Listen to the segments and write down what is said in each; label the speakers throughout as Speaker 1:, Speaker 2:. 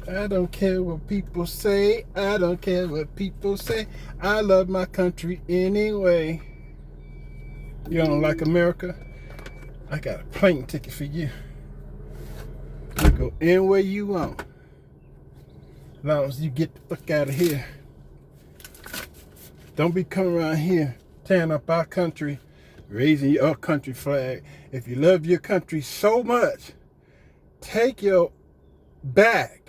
Speaker 1: I don't care what people say. I don't care what people say. I love my country anyway. You don't like America? I got a plane ticket for you. You go anywhere you want. As long as you get the fuck out of here. Don't be coming around here tearing up our country, raising your country flag. If you love your country so much, take your bag.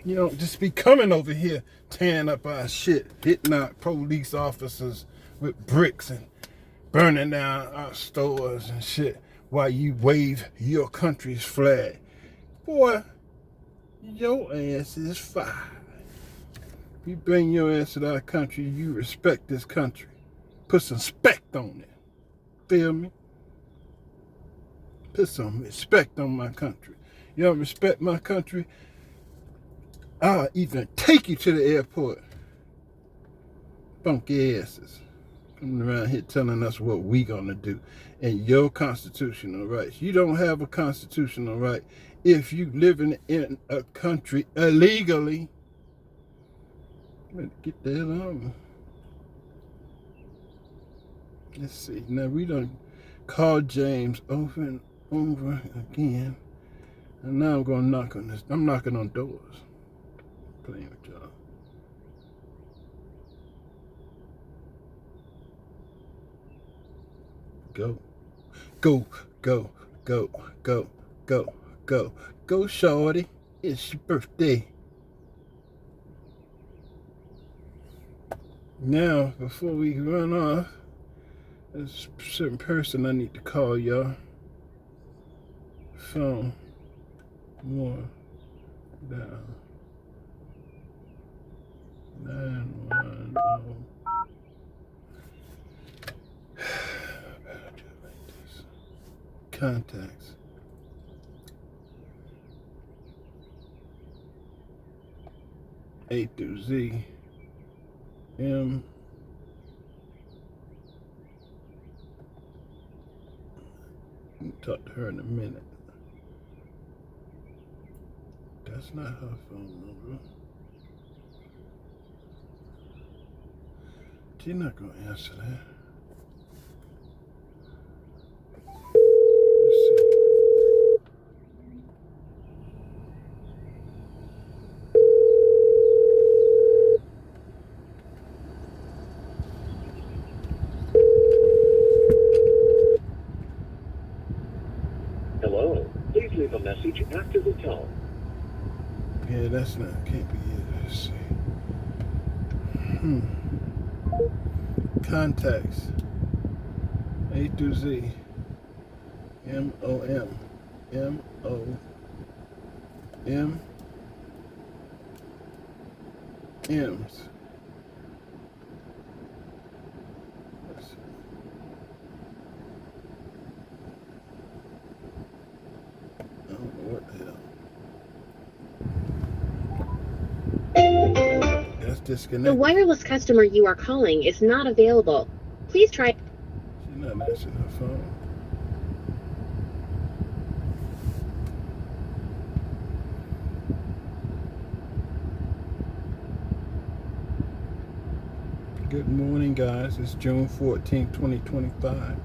Speaker 1: You don't just be coming over here tearing up our shit, hitting our police officers with bricks and burning down our stores and shit while you wave your country's flag. Boy, your ass is fired. You bring your ass to our country, you respect this country. Put some respect on it. Feel me? Put some respect on my country. You don't respect my country, I'll even take you to the airport. Funky asses. Coming around here telling us what we gonna do and your constitutional rights. You don't have a constitutional right if you living in a country illegally. Better get the hell on. Let's see. Now we done called James over and over again. And now I'm gonna knock on this. I'm knocking on doors. Playing with y'all. Go. Go, go, go, go, go, go. Go, shorty. It's your birthday. Now, before we run off, there's a certain person I need to call, y'all. Phone. More. Down. 910. Contacts. A through Z. M. I'll talk to her in a minute. That's not her phone number. She's not gonna answer that. Let's see.
Speaker 2: Hello. Please leave a message after the tone.
Speaker 1: Yeah, that's not, can't be it. Let's see. Contacts. A through Z. M-O-M. M-O-M. M's. Let's see. I don't know what the hell. That's disconnected.
Speaker 3: The wireless customer you are calling is not available. Please try.
Speaker 1: She's not answering her phone. Good morning, guys. It's June 14th, 2025.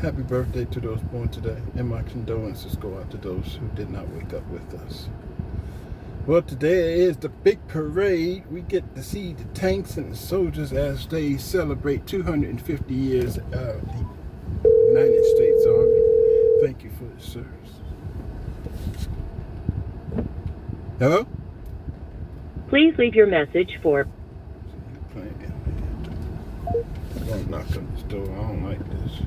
Speaker 1: Happy birthday to those born today, and my condolences go out to those who did not wake up with us. Well, today is the big parade. We get to see the tanks and the soldiers as they celebrate 250 years of the United States Army. Thank you for the service. Hello?
Speaker 3: Please leave your message for.
Speaker 1: I'm gonna knock on this door. I don't like this.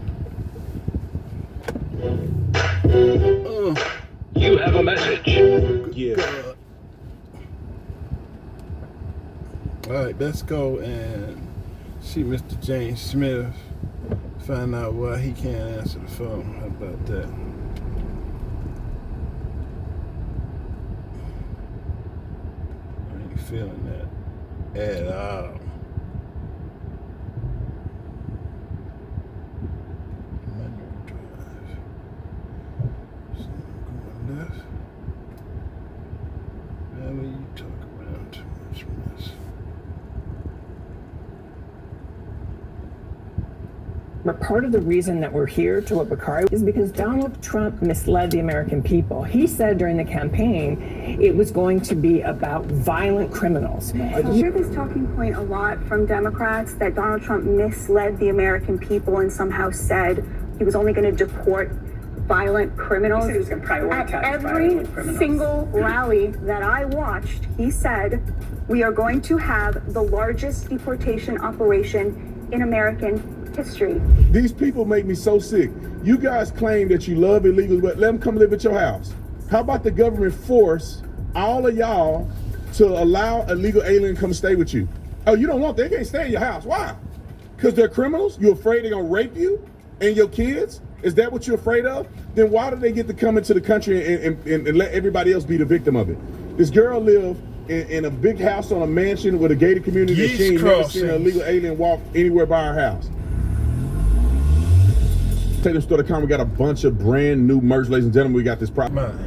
Speaker 2: You have a message.
Speaker 1: Yeah. God. All right, let's go and see Mr. James Smith. Find out why he can't answer the phone. How about that? I ain't feeling that at all. Manual
Speaker 4: But part of the reason that we're here to what Bakari is because Donald Trump misled the American people. He said during the campaign it was going to be about violent criminals.
Speaker 5: I hear this talking point a lot from Democrats that Donald Trump misled the American people and somehow said he was only going to deport violent criminals.
Speaker 4: He said he was going to prioritize
Speaker 5: At every
Speaker 4: violent criminals.
Speaker 5: single rally that I watched, he said, we are going to have the largest deportation operation in American history.
Speaker 6: These people make me so sick. You guys claim that you love illegals, but let them come live at your house. How about the government force all of y'all to allow illegal alien to come stay with you? Oh, you don't want that? They can't stay in your house. Why? Because they're criminals? You afraid they're going to rape you and your kids? Is that what you're afraid of? Then why do they get to come into the country and let everybody else be the victim of it? This girl lived in a big house on a mansion with a gated community that she ain't never seen an illegal alien walk anywhere by her house. TatumStore.com, we got a bunch of brand new merch, ladies and gentlemen. We got this
Speaker 1: Mind.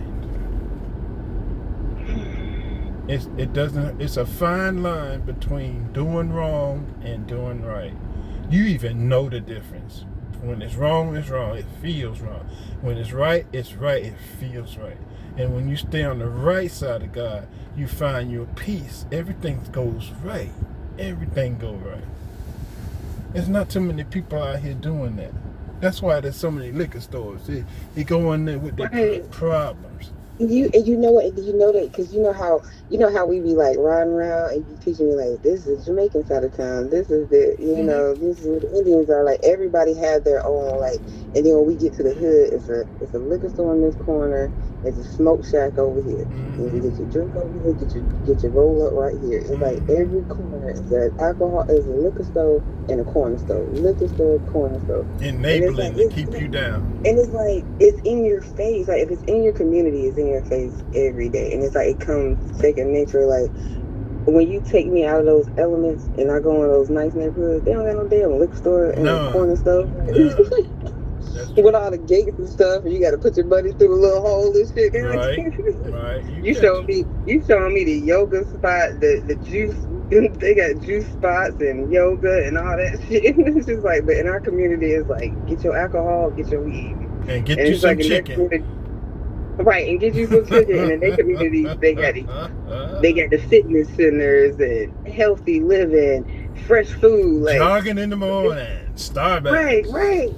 Speaker 1: It's a fine line between doing wrong and doing right. You even know the difference. When it's wrong, it's wrong. It feels wrong. When it's right, it feels right. And when you stay on the right side of God, you find your peace. Everything goes right. Everything goes right. There's not too many people out here doing that. That's why there's so many liquor stores. They go in there with their problems.
Speaker 7: You know what? You know that because you know how we be like riding around and you teaching me like this is Jamaican side of town. This is the know this is where the Indians are. Like everybody have their own like. And then when we get to the hood, it's a liquor store in this corner. It's a smoke shack over here. And you get your drink over here. Get your roll up right here. It's like every corner is a liquor store and a corner store. Liquor store, corner store.
Speaker 1: Enabling to keep you down.
Speaker 7: And it's like it's in your face. Like if it's in your community, it's in your face every day. And it's like it comes second nature. Like when you take me out of those elements and I go in those nice neighborhoods, they don't got no damn liquor store and a corner store. With all the gates and stuff, and you got to put your money through a little hole and shit.
Speaker 1: Right.
Speaker 7: You showing me the yoga spot, the juice. They got juice spots and yoga and all that shit. It's just like, but in our community, it's like get your alcohol, get your weed,
Speaker 1: and get you some chicken.
Speaker 7: Right, and get you some chicken. And in their community, they got the fitness centers and healthy living, fresh food, like
Speaker 1: jogging in the morning. Starbucks.
Speaker 7: Right.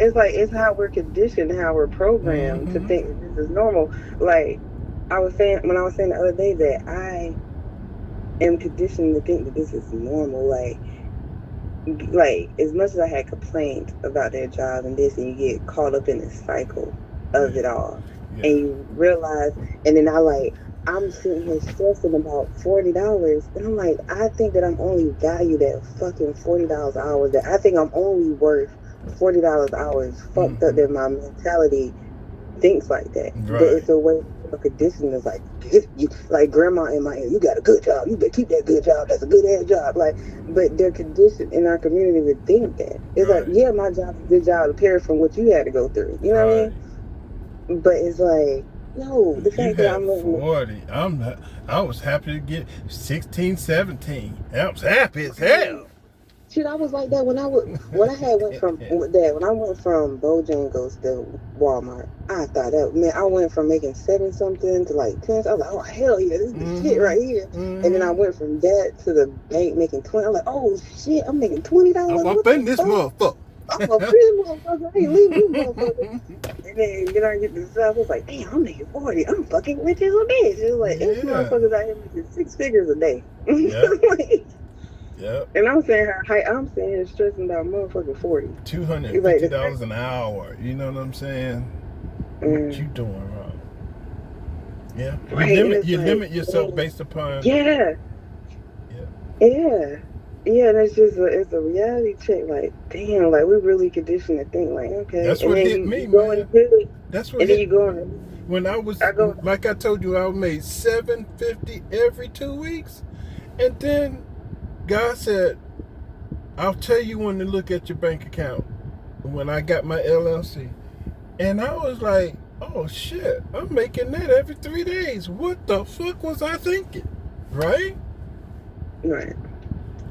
Speaker 7: It's like it's how we're conditioned, how we're programmed to think this is normal. Like when I was saying the other day that I am conditioned to think that this is normal. Like as much as I had complained about their job and this, and you get caught up in the cycle of it all, and you realize, and then I'm sitting here stressing about $40, and I'm like, I think that I'm only valued at fucking $40 an hour. That I think I'm only worth $40 an hour. It's fucked up that my mentality thinks like that. Right. But it's a way of conditioning. It's like, like grandma in my head, you got a good job. You better keep that good job. That's a good ass job. Like, but they're conditioned in our community to think that. It's like, yeah, my job is a good job to pair from what you had to go through. You know what I mean? But it's like, no, the fact that I'm looking
Speaker 1: 40. I was happy to get 16, 17. I was happy as hell.
Speaker 7: Shit, I was like that when I went from Bojangles to Walmart. I thought that, man, I went from making 7 something to like 10. I was like, oh hell yeah, this is the shit right here. And then I went from that to the bank making 20. I'm like, oh shit, I'm making $20.
Speaker 1: I'm up in this motherfucker.
Speaker 7: I'm a free motherfucker. I ain't leaving this motherfucker. And then I get to stuff. It's like, damn, I'm making 40. I'm fucking rich as a bitch. It's like, this motherfuckers out here making 6 figures a day.
Speaker 1: Yep.
Speaker 7: And I'm saying I'm stressing about motherfucking 40.
Speaker 1: $250 an hour. You know what I'm saying? What you doing wrong? Yeah. You limit yourself based upon.
Speaker 7: Yeah. And it's just it's a reality check. Like, damn, like we really conditioned to think like, okay.
Speaker 1: That's what hit me, man. That's what.
Speaker 7: And then you go on.
Speaker 1: When like I told you, I made $750 every 2 weeks, and then God said, "I'll tell you when to look at your bank account." When I got my LLC, and I was like, "Oh shit, I'm making that every 3 days. What the fuck was I thinking?" Right.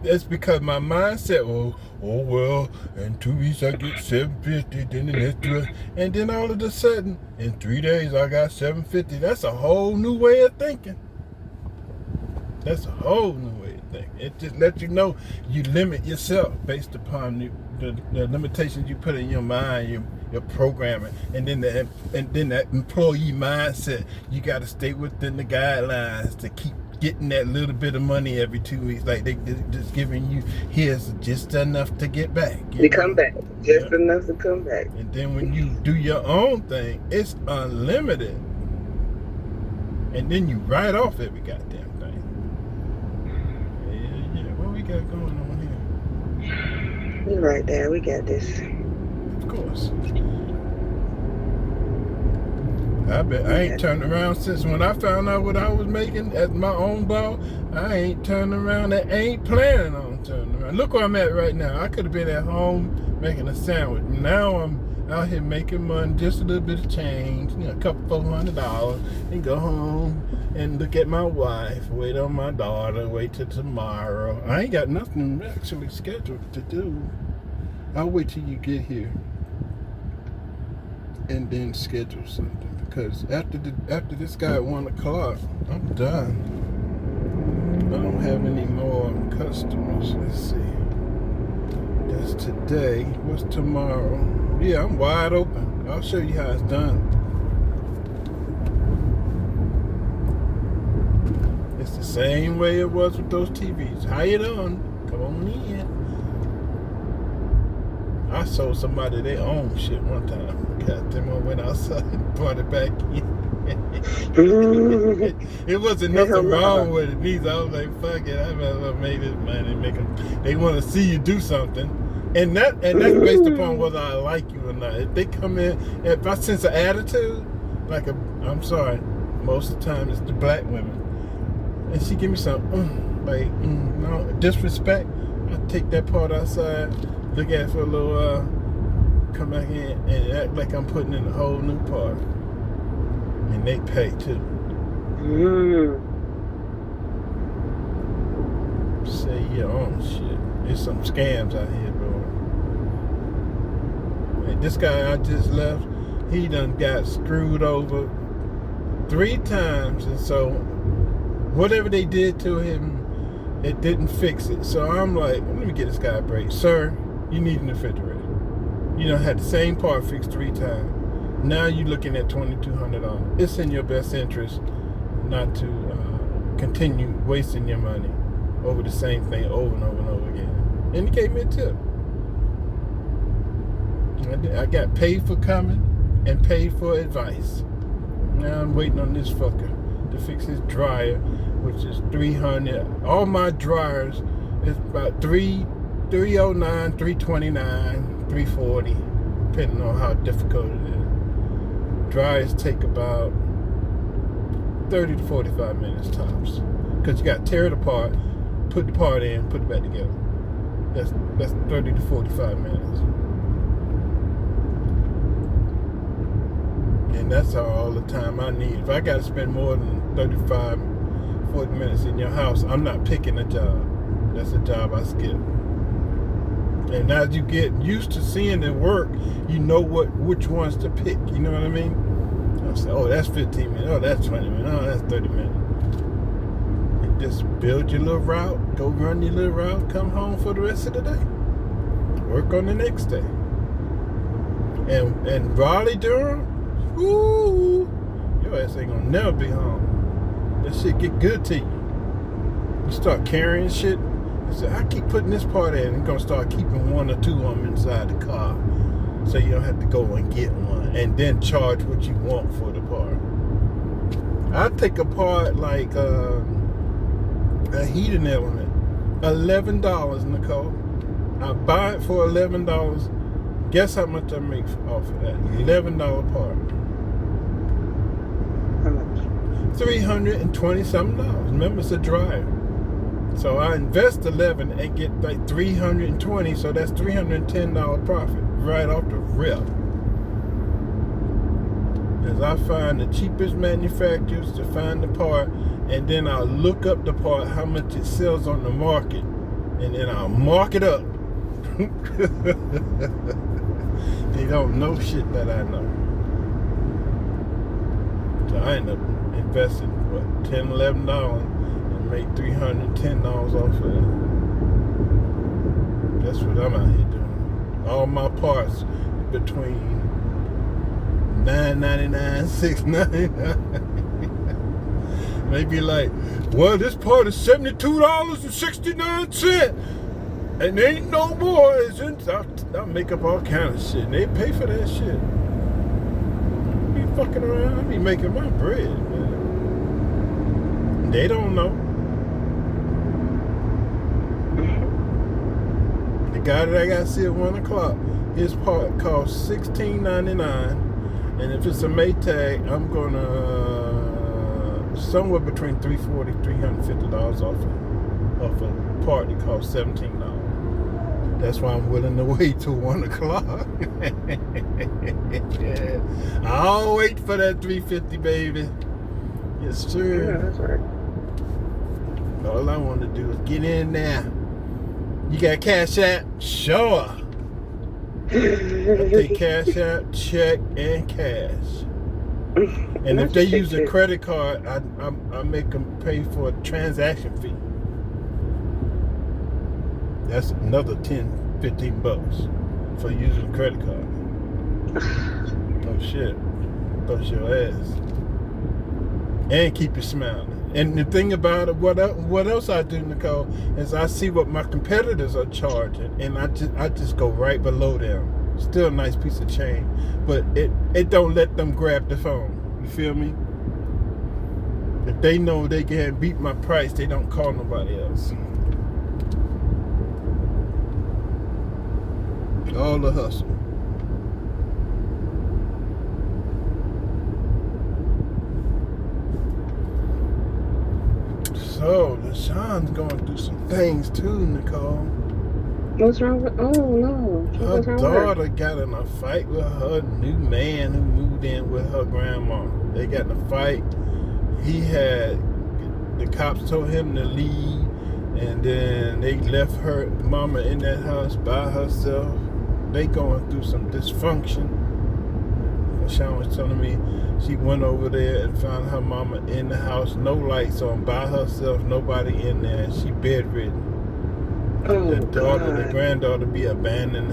Speaker 1: it's because my mindset, oh well, in 2 weeks I get 750, then the next 2, and then all of a sudden, in 3 days I got 750. That's a whole new way of thinking. That's a whole new way of thinking. It just lets you know you limit yourself based upon the limitations you put in your mind, your programming, and then that employee mindset. You got to stay within the guidelines to keep getting that little bit of money every 2 weeks. Like they just giving you, here's just enough to get back.
Speaker 7: To come back. Just enough to come back.
Speaker 1: And then when you do your own thing, it's unlimited. And then you write off every goddamn thing. Yeah. What we got going on here?
Speaker 7: You're right there. We got this.
Speaker 1: Of course. I ain't turned around since when I found out what I was making as my own boss. I ain't turned around. I ain't planning on turning around. Look where I'm at right now. I could have been at home making a sandwich. Now I'm out here making money, just a little bit of change, a couple $400, and go home and look at my wife, wait on my daughter, wait till tomorrow. I ain't got nothing actually scheduled to do. I'll wait till you get here and then schedule something. Because after this guy at 1 o'clock, I'm done. I don't have any more customers. Let's see. That's today. What's tomorrow? Yeah, I'm wide open. I'll show you how it's done. It's the same way it was with those TVs. How you doing? Come on in. I sold somebody their own shit one time. Got them on, went outside and brought it back in. It wasn't nothing wrong with it. These, I was like, fuck it, I made this money. They want to see you do something, and that's based upon whether I like you or not. If they come in, if I sense an attitude, I'm sorry, most of the time it's the black women, and she give me some no disrespect. I take that part outside. Look at it for a little while, come back in and act like I'm putting in a whole new part. And they pay too. Say your own shit. There's some scams out here, bro. And this guy I just left, he done got screwed over 3 times. And so whatever they did to him, it didn't fix it. So I'm like, let me get this guy a break. Sir, you need an refrigerator. You done had the same part fixed 3 times. Now you're looking at $2,200. It's in your best interest not to continue wasting your money over the same thing over and over and over again. And he gave me a tip. I got paid for coming and paid for advice. Now I'm waiting on this fucker to fix his dryer, which is $300. All my dryers is about $309, $329, $340, depending on how difficult it is. Dryers take about 30 to 45 minutes tops, because you got to tear it apart, put the part in, put it back together. That's 30 to 45 minutes. And that's all the time I need. If I got to spend more than 35, 40 minutes in your house, I'm not picking a job. That's a job I skip. And as you get used to seeing it work, you know which ones to pick. You know what I mean? I'll say, oh, that's 15 minutes. Oh, that's 20 minutes. Oh, that's 30 minutes. And just build your little route, go run your little route, come home for the rest of the day. Work on the next day. And Raleigh, Durham, ooh, your ass ain't gonna never be home. That shit get good to you. You start carrying shit. So I keep putting this part in. I'm gonna start keeping 1 or 2 of them inside the car, so you don't have to go and get one, and then charge what you want for the part. I take apart like a heating element, $11 in the car. I buy it for $11. Guess how much I make off of that? $11 part.
Speaker 7: How much?
Speaker 1: $320 something. Remember, it's a dryer. So I invest 11 and get like 320, so that's $310 profit right off the rip. As I find the cheapest manufacturers to find the part, and then I'll look up the part, how much it sells on the market, and then I'll mark it up. They don't know shit that I know. So I end up investing what, $10, $11 and make $310 off of it. That's what I'm out here doing. All my parts between $9.99, $6.99. They be like, well, this part is $72.69. And there ain't no more. I'll make up all kind of shit. And they pay for that shit. I be fucking around. I be making my bread, man. They don't know. The guy that I got to see at 1 o'clock, his part costs $16.99. And if it's a Maytag, I'm going to somewhere between $340, $350 off a part that costs $17. That's why I'm willing to wait till 1 o'clock. I'll wait for that $350, baby. Yes, sir.
Speaker 7: Yeah, that's right.
Speaker 1: All I want to do is get in there. You got Cash App? Sure. I take Cash App, check, and cash. And if they use a credit card, I make them pay for a transaction fee. That's another $10-15 for using a credit card. Oh shit. Bust your ass. And keep you smiling. And the thing about it, what else I do, Nicole, is I see what my competitors are charging, and I just go right below them. Still a nice piece of change, but it don't let them grab the phone. You feel me? If they know they can beat my price, they don't call nobody else. All the hustle. So, LaShawn's going through some things too, Nicole.
Speaker 7: What's wrong with? Oh no!
Speaker 1: Her
Speaker 7: What's wrong
Speaker 1: daughter
Speaker 7: with
Speaker 1: got in a fight with her new man who moved in with her grandma. They got in a fight. The cops told him to leave, and then they left her mama in that house by herself. They going through some dysfunction. Sean was telling me she went over there and found her mama in the house, no lights on, by herself, nobody in there. She bedridden.
Speaker 7: Oh,
Speaker 1: The granddaughter be abandoning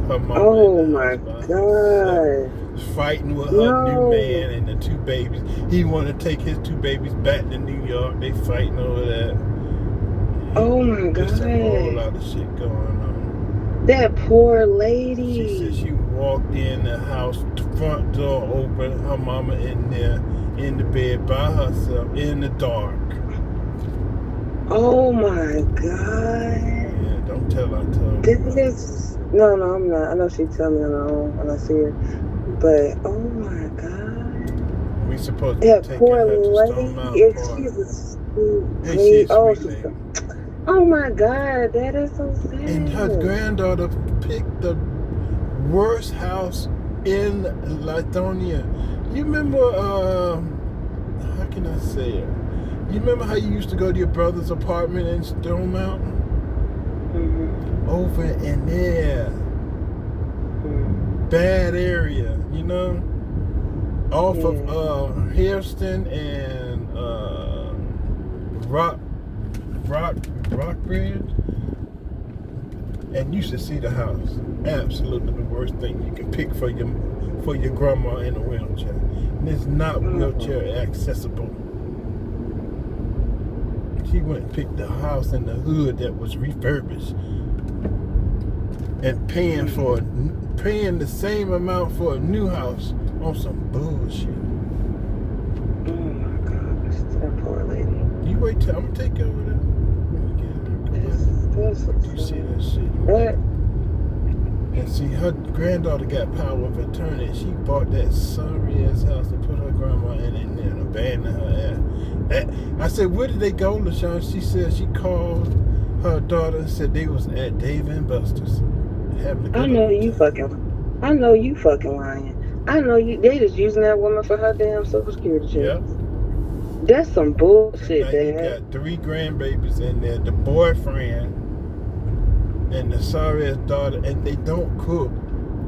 Speaker 1: her mama.
Speaker 7: Oh
Speaker 1: in the
Speaker 7: my
Speaker 1: house by
Speaker 7: God!
Speaker 1: herself, fighting with her new man and the two babies. He wanted to take his two babies back to New York. They fighting over that.
Speaker 7: Oh my
Speaker 1: There's a whole
Speaker 7: God!
Speaker 1: lot of shit going on.
Speaker 7: That poor
Speaker 1: She
Speaker 7: lady.
Speaker 1: said she walked in the house, front door open, her mama in there, in the bed by herself, in the dark.
Speaker 7: Oh my God!
Speaker 1: Yeah, don't tell her I told
Speaker 7: This
Speaker 1: you.
Speaker 7: is no, I'm not. I know she tell me on her own when I see her, but oh my God!
Speaker 1: We supposed to be
Speaker 7: That
Speaker 1: taking
Speaker 7: poor
Speaker 1: her to Stone
Speaker 7: lady.
Speaker 1: Mountain
Speaker 7: If
Speaker 1: Park.
Speaker 7: she's a sweet
Speaker 1: And
Speaker 7: lady.
Speaker 1: she's
Speaker 7: Oh,
Speaker 1: sweet
Speaker 7: she's
Speaker 1: lady.
Speaker 7: oh my God! That is so sad.
Speaker 1: And her granddaughter picked the worst house in Lithonia. You remember, how can I say it? You remember how you used to go to your brother's apartment in Stone Mountain?
Speaker 7: Mhm.
Speaker 1: Over in there.
Speaker 7: Mhm.
Speaker 1: Bad area, you know? Off
Speaker 7: Yeah.
Speaker 1: of Hairston and Rockbridge. And you should see the house. Absolutely the worst thing you can pick for your grandma in a wheelchair. And it's not wheelchair accessible. She went and picked the house in the hood that was refurbished. And paying the same amount for a new house on some bullshit.
Speaker 7: Oh my gosh, that poor lady.
Speaker 1: You wait till I'm gonna take you over there.
Speaker 7: That's so
Speaker 1: You see
Speaker 7: sad.
Speaker 1: that shit?
Speaker 7: That,
Speaker 1: And see, her granddaughter got power of attorney. She bought that sorry ass house and put her grandma in it and abandoned her ass. I said, where did they go, LaShawn? She said she called her daughter and said they was at Dave and Buster's. Having a good
Speaker 7: I know
Speaker 1: old
Speaker 7: you
Speaker 1: time.
Speaker 7: fucking lying. I know you. They just using that woman for her damn Social Security check.
Speaker 1: Yep.
Speaker 7: That's some bullshit,
Speaker 1: Now you
Speaker 7: Dad.
Speaker 1: got 3 grandbabies in there. The boyfriend and the sorry ass daughter, and they don't cook.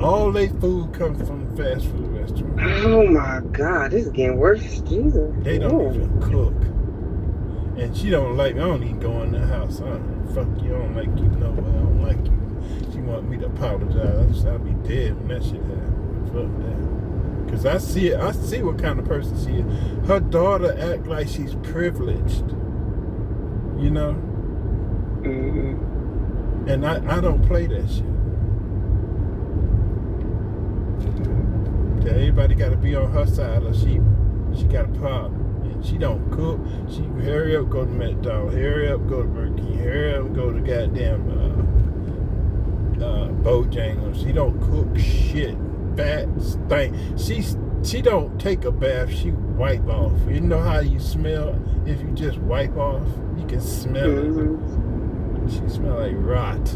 Speaker 1: All their food comes from fast food restaurants.
Speaker 7: Oh my God, this is getting worse. Jesus.
Speaker 1: They don't
Speaker 7: Yeah.
Speaker 1: even cook. And she don't like me. I don't even go in the house. Fuck you. I don't like you. No, I don't like you. She want me to apologize. I'll be dead when that shit happens. Fuck that. Cause I see it. I see what kind of person she is. Her daughter act like she's privileged. You know.
Speaker 7: Mm-hmm.
Speaker 1: And I don't play that shit. Everybody got to be on her side, or she got a problem. And she don't cook. She hurry up, go to McDonald's. Hurry up, go to Burger King. Hurry up, go to goddamn Bojangles. She don't cook shit. Fat stink. She don't take a bath. She wipe off. You know how you smell if you just wipe off? You can smell
Speaker 7: Mm-hmm.
Speaker 1: it. She smell like rot.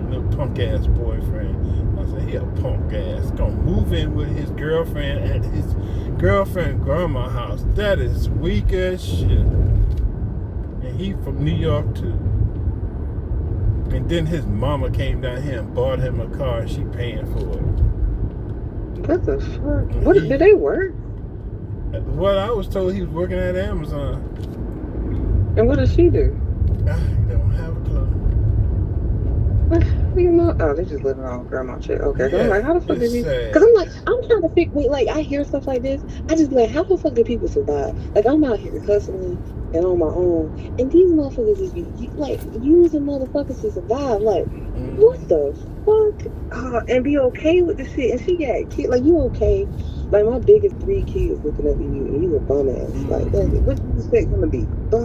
Speaker 1: Little punk ass boyfriend. I said, he a punk ass. Gonna move in with his girlfriend at his girlfriend grandma's house. That is weak as shit. And he from New York too. And then his mama came down here and bought him a car and she paying for it.
Speaker 7: What the fuck? What did they work?
Speaker 1: Well, I was told he was working at Amazon.
Speaker 7: And what does she do?
Speaker 1: I don't have a clue.
Speaker 7: What? You know? Oh, they just living on grandma shit. Okay. So I'm like, how the fuck did
Speaker 1: it's
Speaker 7: he?
Speaker 1: sad.
Speaker 3: Cause I'm like, I'm trying to figure. Wait, like I hear stuff like this, I just be like, how the fuck do people survive? Like I'm out here hustling and on my own, and these motherfuckers is like using motherfuckers to survive. Like, what the fuck?
Speaker 7: And be okay with the shit. And she got kids. Like, you okay? Like, my biggest 3 kids looking up at you, and you a bum ass. Like, what do you expect him to be? Bum